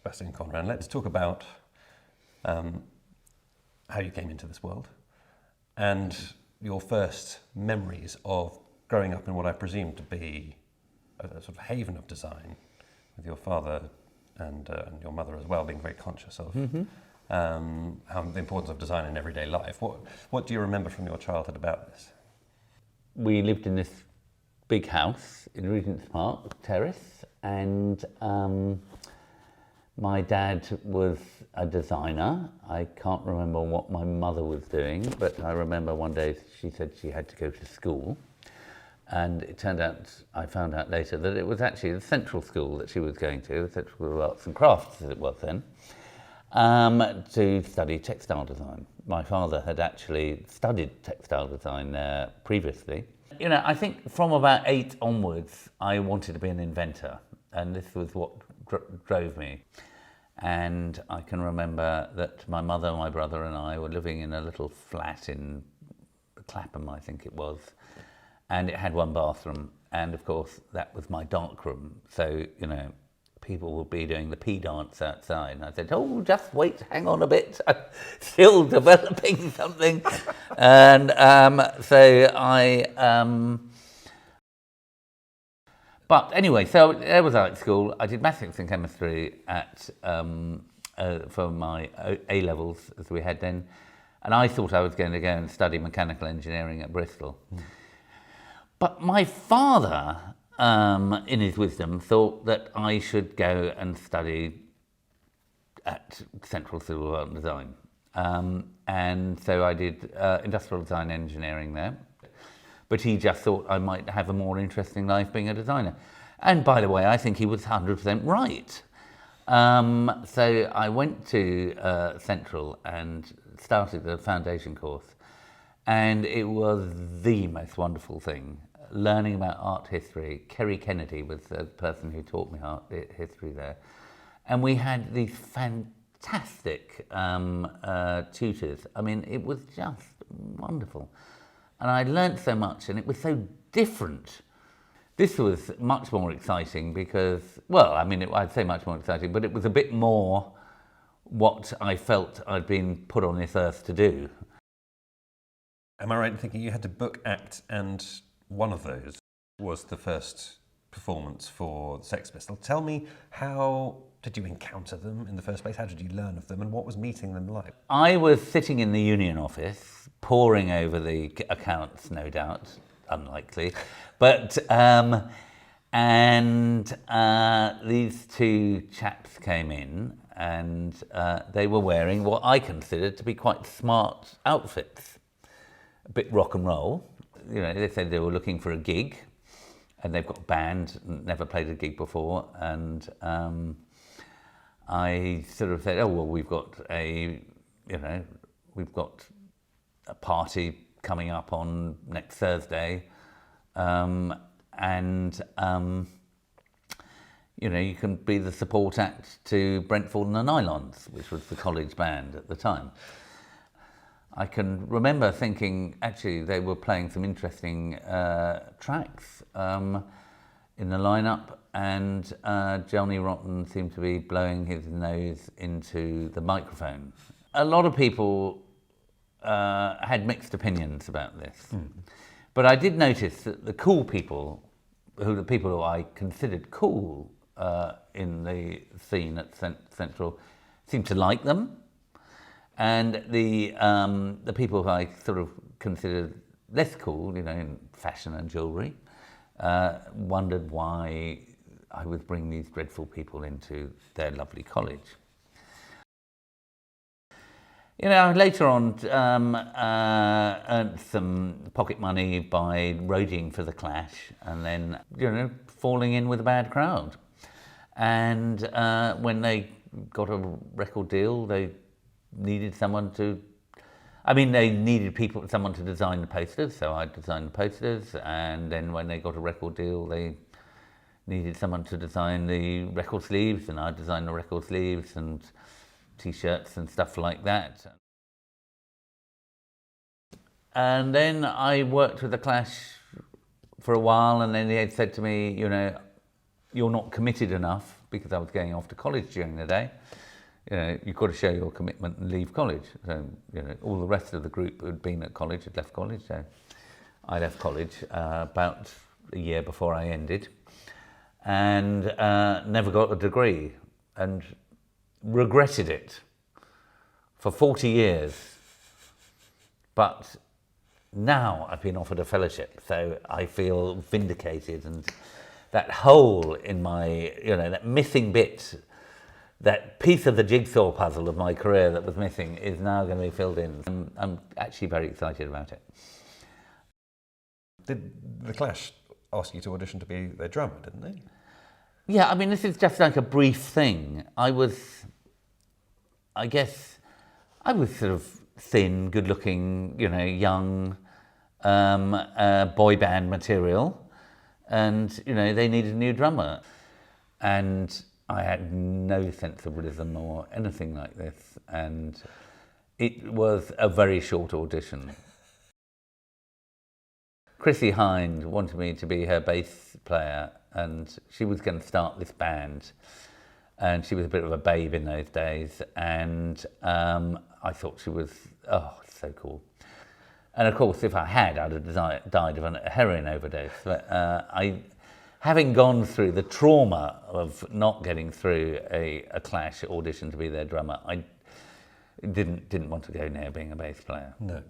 Sebastian Conran. Let's talk about how you came into this world and your first memories of growing up in what I presume to be a sort of haven of design, with your father and your mother as well being very conscious of how the importance of design in everyday life. What do you remember from your childhood about this? We lived in this big house in Regent's Park Terrace, and my dad was a designer. I can't remember what my mother was doing, but I remember one day she said she had to go to school, and it turned out, I found out later, that it was actually the Central School that she was going to, the Central School of Arts and Crafts as it was then, to study textile design. My father had actually studied textile design there previously. You know, I think from about 8 onwards, I wanted to be an inventor, and this was what drove me. And I can remember that my mother, my brother and I were living in a little flat in Clapham, I think it was, and it had one bathroom, and of course that was my dark room. So, you know, people would be doing the pea dance outside, and I said, oh, just wait, hang on a bit, I'm still developing something. And so I... But anyway, so there was art school. I did mathematics and chemistry at for my A-levels, as we had then, and I thought I was going to go and study mechanical engineering at Bristol. But my father, in his wisdom, thought that I should go and study at Central School of Art and Design. And so I did industrial design engineering there. But he just thought I might have a more interesting life being a designer. And by the way, I think he was 100% right. So I went to Central and started the foundation course. And it was the most wonderful thing. Learning about art history. Kerry Kennedy was the person who taught me art history there. And we had these fantastic tutors. I mean, it was just wonderful. And I learnt so much, and it was so different. This was much more exciting because, well, I mean, I'd say much more exciting, but it was a bit more what I felt I'd been put on this earth to do. Am I right in thinking you had to book, act, and one of those was the first performance for the Sex Pistols? Tell me, how did you encounter them in the first place? How did you learn of them, and what was meeting them like? I was sitting in the union office, poring over the accounts, no doubt, unlikely, but these two chaps came in, and they were wearing what I considered to be quite smart outfits, a bit rock and roll. You know, they said they were looking for a gig, and they've got a band, never played a gig before, and I sort of said, oh, well, we've got a party coming up on next Thursday, you know, you can be the support act to Brentford and the Nylons, which was the college band at the time. I can remember thinking, actually, they were playing some interesting tracks in the lineup, and Johnny Rotten seemed to be blowing his nose into the microphone. A lot of people had mixed opinions about this, but I did notice that the cool people, the people who I considered cool in the scene at Central, seemed to like them. And the people who I sort of considered less cool, you know, in fashion and jewellery, wondered why I was bringing these dreadful people into their lovely college. You know, later on earned some pocket money by roadieing for the Clash, and then, you know, falling in with a bad crowd. And when they got a record deal, they needed someone to, they needed someone to design the posters, so I designed the posters, and then when they got a record deal, they needed someone to design the record sleeves, and I designed the record sleeves and T-shirts and stuff like that. And then I worked with the Clash for a while, and then they had said to me, you know, you're not committed enough because I was going off to college during the day. You know, you've got to show your commitment and leave college. So, you know, all the rest of the group who had been at college had left college. So I left college about a year before I ended, and never got a degree, and regretted it for 40 years. But now I've been offered a fellowship, so I feel vindicated, and that hole in my, you know, that missing bit, that piece of the jigsaw puzzle of my career that was missing is now going to be filled in. I'm actually very excited about it. Did The Clash ask you to audition to be their drummer, didn't they? Yeah, I mean, this is just like a brief thing. I was sort of thin, good-looking, you know, young, boy band material, and, you know, they needed a new drummer. And I had no sense of rhythm or anything like this, and it was a very short audition. Chrissie Hynde wanted me to be her bass player, and she was going to start this band, and she was a bit of a babe in those days, and I thought she was, oh, so cool. And of course, if I had, I'd have died of a heroin overdose. But having gone through the trauma of not getting through a Clash audition to be their drummer, I didn't want to go near being a bass player. No.